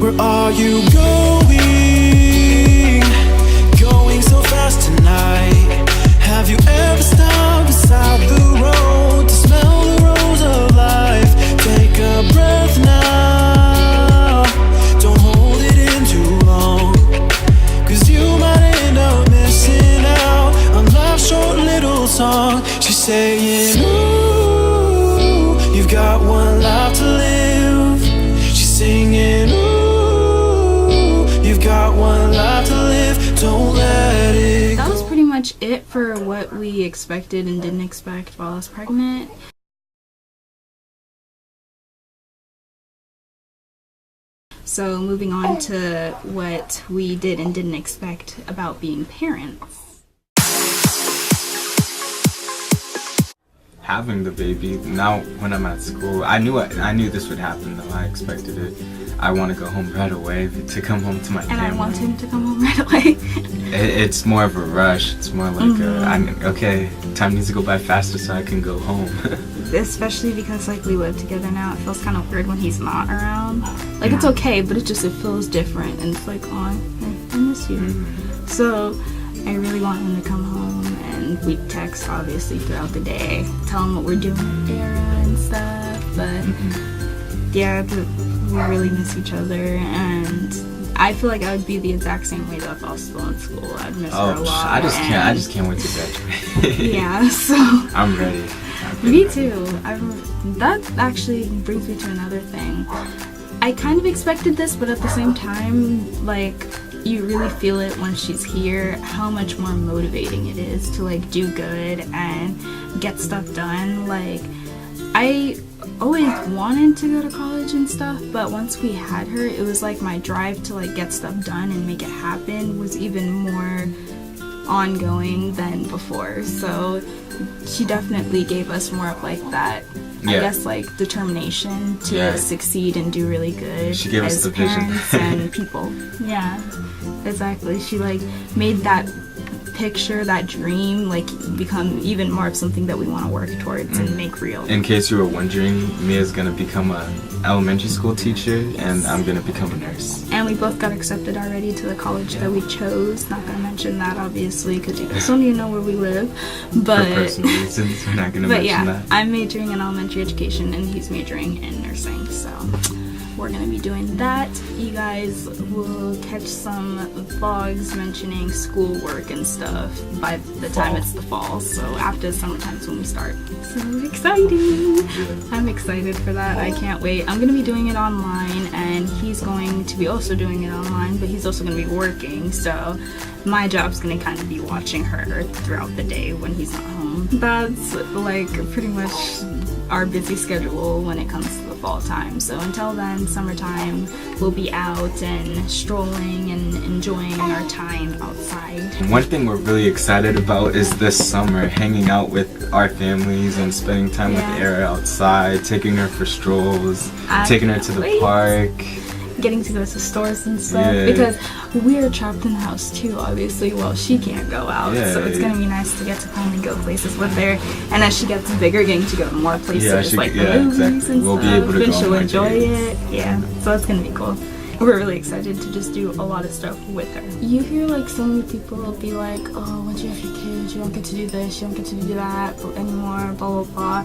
Where are you going? Going so fast tonight. Have you ever stopped beside the road to smell the rose of life? Take a breath now. Don't hold it in too long, 'cause you might end up missing out on life's short little song. She's saying, ooh, you've got one life to live. She's singing, ooh, you've got one life to live. Don't let it go. That was pretty much it for what we expected and didn't expect while I was pregnant. So moving on to what we did and didn't expect about being parents. Having the baby, now when I'm at school, I knew this would happen though. I expected it. I want to go home right away, to come home to my family. And I want him to come home right away. It's more of a rush. It's more like okay, time needs to go by faster so I can go home. Especially because like we live together now, it feels kind of weird when he's not around. Like it's okay, but it feels different, and it's like, oh, I miss you. So I really want him to come home, and we text obviously throughout the day, tell him what we're doing with Dara and stuff. But yeah, we really miss each other, and I feel like I would be the exact same way though if I was still in school. I'd miss her a lot. I just can't wait to graduate. Yeah, so I'm ready. Me too. That actually brings me to another thing. I kind of expected this, but at the same time, like, you really feel it when she's here, how much more motivating it is to like do good and get stuff done. Like, I always wanted to go to college and stuff, but once we had her, it was like my drive to like get stuff done and make it happen was even more ongoing than before. So she definitely gave us more of like that, I guess, like determination to succeed and do really good. She gave us the parents vision. And people. Yeah, exactly. She like made that picture, that dream, like become even more of something that we want to work towards and make real. In case you were wondering, Mia's gonna become a elementary school teacher, and I'm gonna become a nurse. And we both got accepted already to the college that we chose. Not gonna mention that obviously, because you guys don't even know where we live. But for personal reasons, we're not gonna mention that. I'm majoring in elementary education, and he's majoring in nursing. So we're gonna be doing that. You guys will catch some vlogs mentioning schoolwork and stuff by the time it's the fall. So after summertime's when we start. So exciting! I'm excited for that. I can't wait. I'm gonna be doing it online, and he's going to be also doing it online, but he's also gonna be working. So my job's gonna kind of be watching her throughout the day when he's not home. That's like pretty much our busy schedule when it comes to the fall time. So until then, summertime, we'll be out and strolling and enjoying our time outside. One thing we're really excited about is this summer, hanging out with our families and spending time with Era outside, taking her for strolls, taking her to the park. Getting to go to stores and stuff, because we're trapped in the house too, obviously. Well, she can't go out, so it's gonna be nice to get to finally go places with her. And as she gets bigger, getting to go to more places, like the movies and stuff, we'll be able to and go she'll on enjoy dates. it. Yeah, so it's gonna be cool. We're really excited to just do a lot of stuff with her. You hear like so many people be like, oh, once you have your kids, you don't get to do this, you don't get to do that anymore, blah blah blah.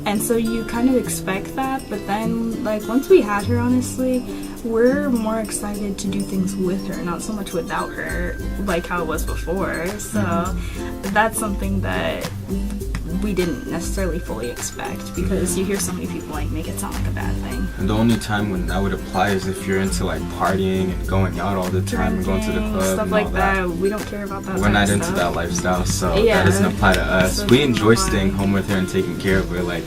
And so you kind of expect that, but then like once we had her, honestly, we're more excited to do things with her, not so much without her, like how it was before. So that's something that we didn't necessarily fully expect, because you hear so many people like make it sound like a bad thing. And the only time when that would apply is if you're into like partying and going out all the time and going to the club stuff and like all that. We don't care about that. We're not into that lifestyle, so that doesn't apply to us. We enjoy staying home with her and taking care of her. Like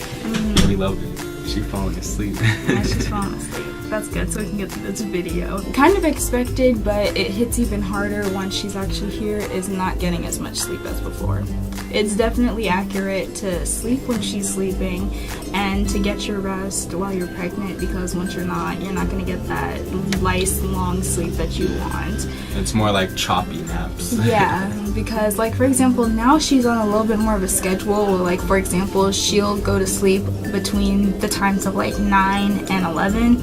we love it. She's falling asleep. Yeah, she's falling asleep. That's good, so we can get to this video. Kind of expected, but it hits even harder once she's actually here, is not getting as much sleep as before. It's definitely accurate to sleep when she's sleeping and to get your rest while you're pregnant, because once you're not going to get that nice long sleep that you want. It's more like choppy naps. Yeah, because like for example, now she's on a little bit more of a schedule where like for example, she'll go to sleep between the times of like 9 and 11,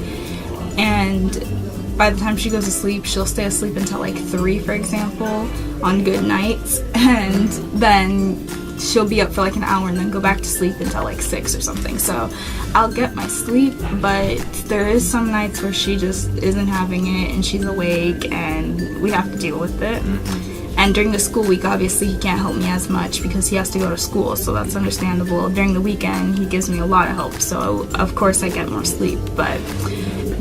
and by the time she goes to sleep, she'll stay asleep until like 3, for example, on good nights, and then she'll be up for like an hour and then go back to sleep until like 6 or something. So I'll get my sleep, but there is some nights where she just isn't having it and she's awake and we have to deal with it. And during the school week, obviously he can't help me as much because he has to go to school, so that's understandable. During the weekend he gives me a lot of help, so of course I get more sleep. But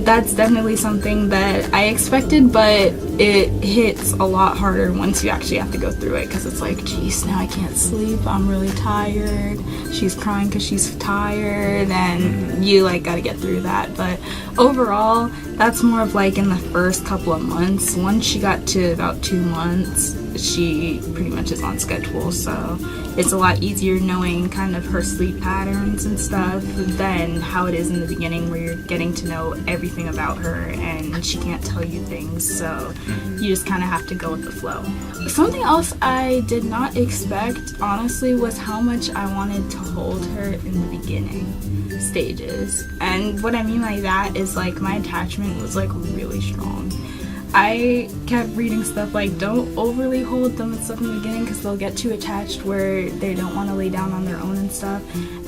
that's definitely something that I expected, but it hits a lot harder once you actually have to go through it, because it's like, geez, now I can't sleep, I'm really tired, she's crying because she's tired, and you like gotta get through that. But overall, that's more of like in the first couple of months. Once she got to about 2 months, she pretty much is on schedule, so it's a lot easier knowing kind of her sleep patterns and stuff than how it is in the beginning, where you're getting to know everything about her and she can't tell you things, so you just kind of have to go with the flow. Something else I did not expect, honestly, was how much I wanted to hold her in the beginning stages. And what I mean by that is like my attachment was like really strong. I kept reading stuff like, don't overly hold them and stuff in the beginning because they'll get too attached where they don't want to lay down on their own and stuff.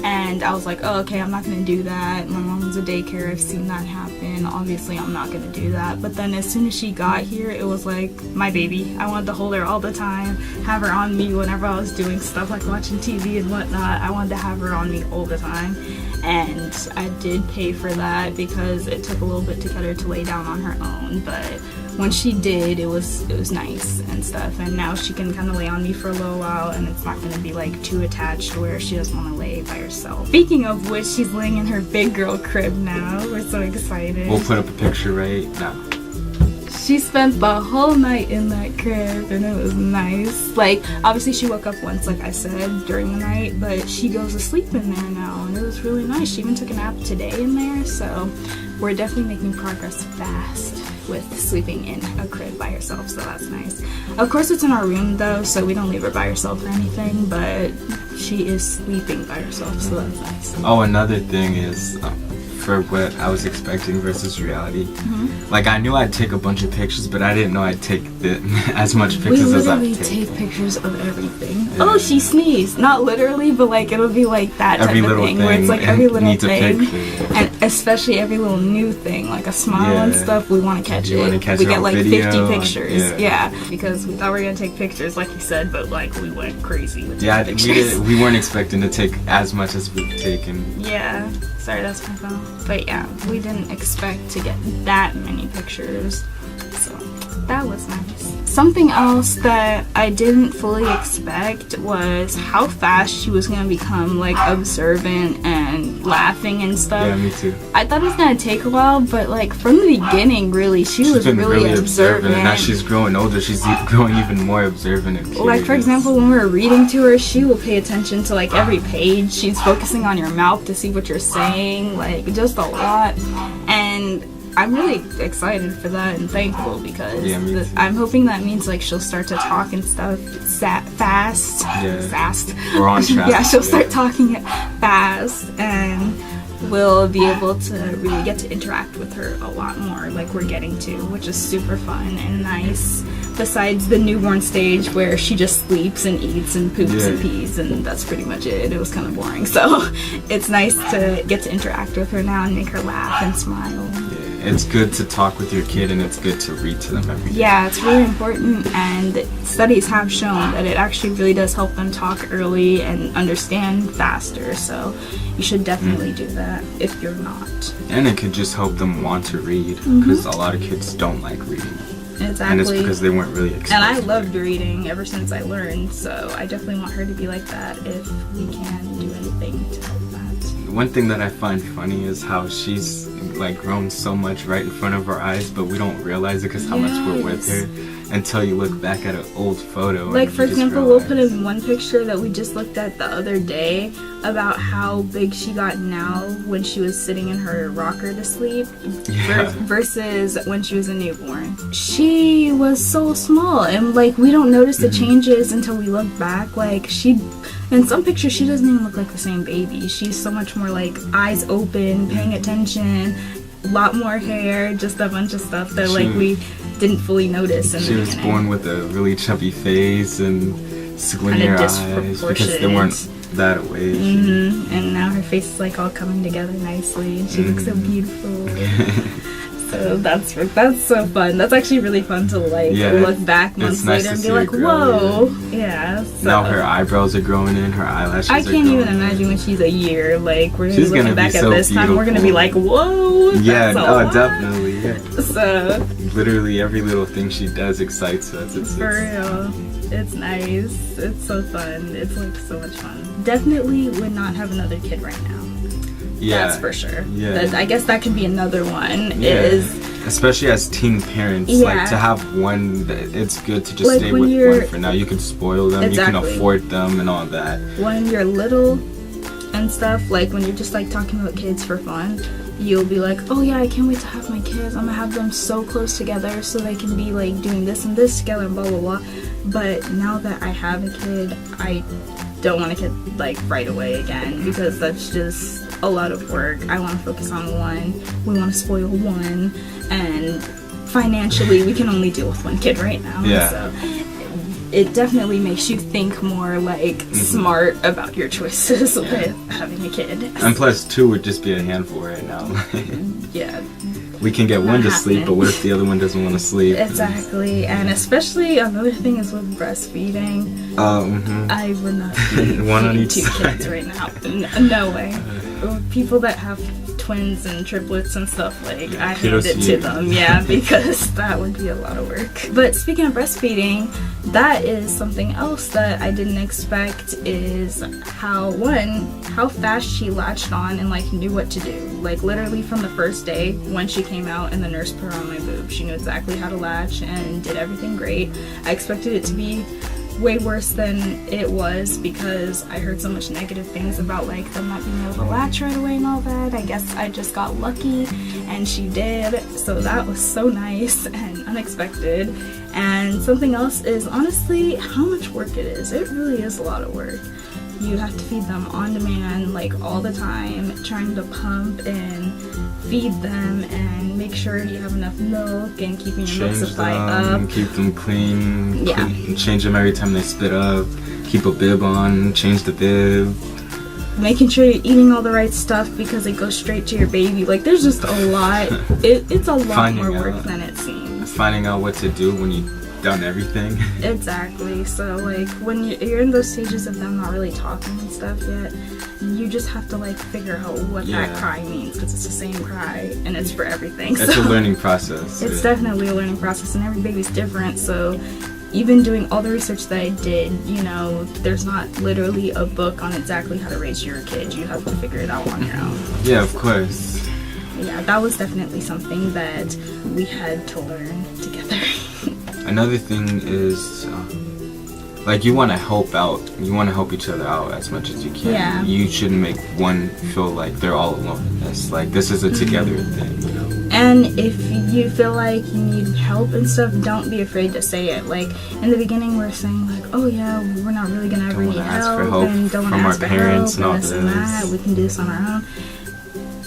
And I was like, oh, okay, I'm not going to do that. My mom was a daycare, I've seen that happen. Obviously, I'm not going to do that. But then as soon as she got here, it was like my baby. I wanted to hold her all the time, have her on me whenever I was doing stuff like watching TV and whatnot. I wanted to have her on me all the time. And I did pay for that because it took a little bit to get her to lay down on her own. But when she did, it was nice and stuff, and now she can kind of lay on me for a little while, and it's not going to be like too attached where she doesn't want to lay by herself. Speaking of which, she's laying in her big girl crib now. We're so excited. We'll put up a picture right now. She spent the whole night in that crib and it was nice. Like, obviously she woke up once, like I said, during the night, but she goes to sleep in there now and it was really nice. She even took a nap today in there, so we're definitely making progress fast with sleeping in a crib by herself, so that's nice. Of course it's in our room though, so we don't leave her by herself or anything, but she is sleeping by herself, so that's nice. Oh, another thing is, for what I was expecting versus reality. Like, I knew I'd take a bunch of pictures, but I didn't know I'd take as much pictures as I've taken. We take pictures of everything. Yeah. Oh, she sneezed. Not literally, but like it'll be like that type of thing where it's like every little thing, and especially every little new thing, like a smile and stuff. We want to catch it. We get like video, 50 pictures. Yeah, because we thought we were gonna take pictures, like you said, but like we went crazy with pictures. We weren't expecting to take as much as we've taken. Yeah. Sorry, that's my phone. But yeah, we didn't expect to get that many pictures, so that was nice. Something else that I didn't fully expect was how fast she was going to become like observant and laughing and stuff. Yeah, me too. I thought it was going to take a while, but like from the beginning, really, she's was really observant. And now she's growing older, she's growing even more observant and curious. Like, for example, when we're reading to her, she will pay attention to like every page. She's focusing on your mouth to see what you're saying, like just a lot. And I'm really excited for that and thankful because I'm hoping that means like she'll start to talk and stuff fast. We're on track. Yeah, she'll start talking it fast, and we'll be able to really get to interact with her a lot more, like we're getting to, which is super fun and nice. Besides the newborn stage where she just sleeps and eats and poops and pees, and that's pretty much it. It was kind of boring, so it's nice to get to interact with her now and make her laugh and smile. It's good to talk with your kid, and it's good to read to them every day. Yeah, it's really important, and studies have shown that it actually really does help them talk early and understand faster, so you should definitely do that if you're not. And it could just help them want to read, because a lot of kids don't like reading. Exactly. And it's because they weren't really exposed. And I loved reading ever since I learned, so I definitely want her to be like that if we can do anything to help that. One thing that I find funny is how she's like grown so much right in front of our eyes, but we don't realize it because how much we're with her until you look back at an old photo. Like, for example, we'll put in one picture that we just looked at the other day about how big she got now when she was sitting in her rocker to sleep versus when she was a newborn. She was so small, and like we don't notice the changes until we look back. Like, in some pictures she doesn't even look like the same baby. She's so much more like eyes open, paying attention, a lot more hair, just a bunch of stuff that like we didn't fully notice in the beginning. She was born with a really chubby face and squintier eyes because they weren't that way. And now her face is like all coming together nicely, and she looks so beautiful. So that's so fun. That's actually really fun to like look back months later and be like, whoa, yeah. So. Now her eyebrows are growing in, her eyelashes. I can't even imagine when she's a year. Like we're gonna be looking back at this time, we're gonna be like, whoa. Yeah, no, definitely. Yeah. So literally every little thing she does excites us. For real. It's nice. It's so fun. It's like so much fun. Definitely would not have another kid right now. Yeah, that's for sure. Yeah, I guess that could be another one. Is especially as teen parents, like to have one. It's good to just stay with one for now. You can spoil them, you can afford them, and all that. When you're little and stuff, like when you're just like talking about kids for fun, you'll be like, oh yeah, I can't wait to have my kids. I'm gonna have them so close together so they can be like doing this and this together and blah blah blah. But now that I have a kid, I don't want a kid like right away again because that's just a lot of work. I want to focus on one. We want to spoil one, and financially we can only deal with one kid right now. Yeah. So it definitely makes you think more like smart about your choices with having a kid. And plus 2 would just be a handful right now. Yeah. We can get one to sleep, but what if the other one doesn't want to sleep? Exactly, and especially another thing is with breastfeeding. I would not be feeding 2 kids right now. No way. People that have twins and triplets and stuff, like I hand it to them, because that would be a lot of work. But speaking of breastfeeding, that is something else that I didn't expect is how fast she latched on and like knew what to do. Like literally from the first day when she came out and the nurse put her on my boob, she knew exactly how to latch and did everything great. I expected it to be way worse than it was because I heard so much negative things about like them not being able to latch right away and all that. I guess I just got lucky and she did, so that was so nice and unexpected. And something else is honestly how much work it is. It really is a lot of work. You have to feed them on demand like all the time, trying to pump and feed them and make sure you have enough milk and keeping your milk supply up. Keep them clean, change them every time they spit up, keep a bib on, change the bib. Making sure you're eating all the right stuff because it goes straight to your baby. Like there's just a lot, it's a lot more work than it seems. Finding out what to do when you've done everything. Exactly, so like when you're in those stages of them not really talking and stuff yet, you just have to like figure out what that cry means because it's the same cry and it's for everything. It's a learning process. It's definitely a learning process and every baby's different, so even doing all the research that I did, you know, there's not literally a book on exactly how to raise your kid. You have to figure it out on your own. Yeah, of course. Yeah, that was definitely something that we had to learn together. Another thing is, like, you want to help out. You want to help each other out as much as you can. Yeah. You shouldn't make one feel like they're all alone in this. Like, this is a together thing, you know? And if you feel like you need help and stuff, don't be afraid to say it. Like, in the beginning, we're saying, like, oh, yeah, we're not really going to ever need help. And don't want to ask for help and this and that. We can do this on our own.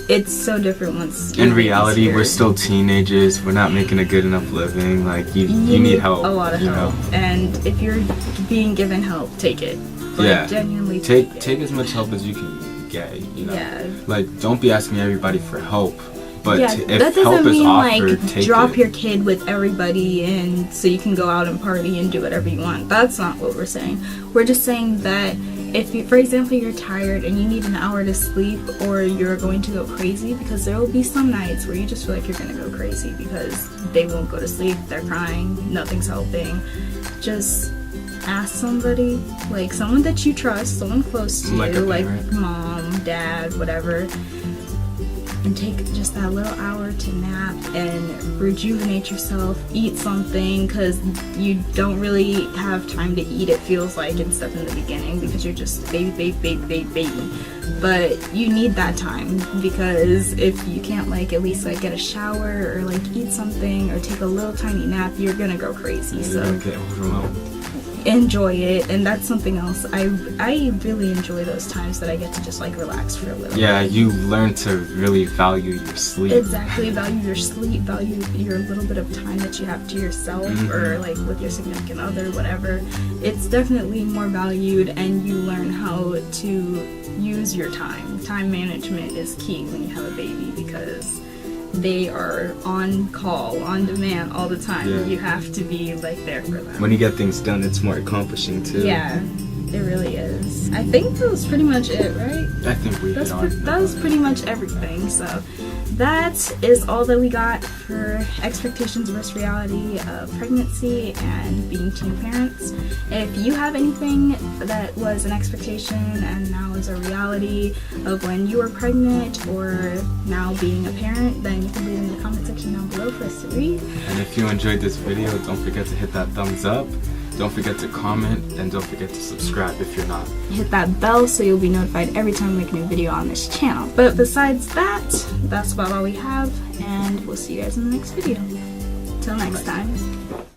It's so different once in reality we're still teenagers, we're not making a good enough living, like you need help, a lot of help, and if you're being given help, take it. Like, genuinely take as much help as you can get, you know. Like don't be asking everybody for help, but if help is offered, take it. Drop your kid with everybody and so you can go out and party and do whatever you want. That's not what we're saying. We're just saying that if you, for example, you're tired and you need an hour to sleep, or you're going to go crazy, because there will be some nights where you just feel like you're going to go crazy because they won't go to sleep, they're crying, nothing's helping. Just ask somebody, like someone that you trust, someone close to you, like mom, dad, whatever, and take just that little hour to nap and rejuvenate yourself, eat something, because you don't really have time to eat, it feels like, and stuff in the beginning because you're just baby. But you need that time, because if you can't like at least like get a shower or like eat something or take a little tiny nap, you're gonna go crazy. So get overwhelmed. enjoy it, and that's something else. I really enjoy those times that I get to just like relax for a little bit. You learn to really value your sleep. Exactly, value your sleep, value your little bit of time that you have to yourself, or like with your significant other, whatever. It's definitely more valued, and you learn how to use your time. Time management is key when you have a baby, because they are on call, on demand all the time. You have to be like there for them. When you get things done, it's more accomplishing too. Yeah, it really is. I think that was pretty much it, right? I think we hit on that was pretty much everything. So that is all that we got for expectations versus reality of pregnancy and being teen parents. If you have anything that was an expectation and now is a reality of when you were pregnant or now being a parent, then you can leave it in the comment section down below for us to read. And if you enjoyed this video, don't forget to hit that thumbs up. Don't forget to comment, and don't forget to subscribe if you're not. Hit that bell so you'll be notified every time we make a new video on this channel. But besides that, that's about all we have, and we'll see you guys in the next video. Till next time.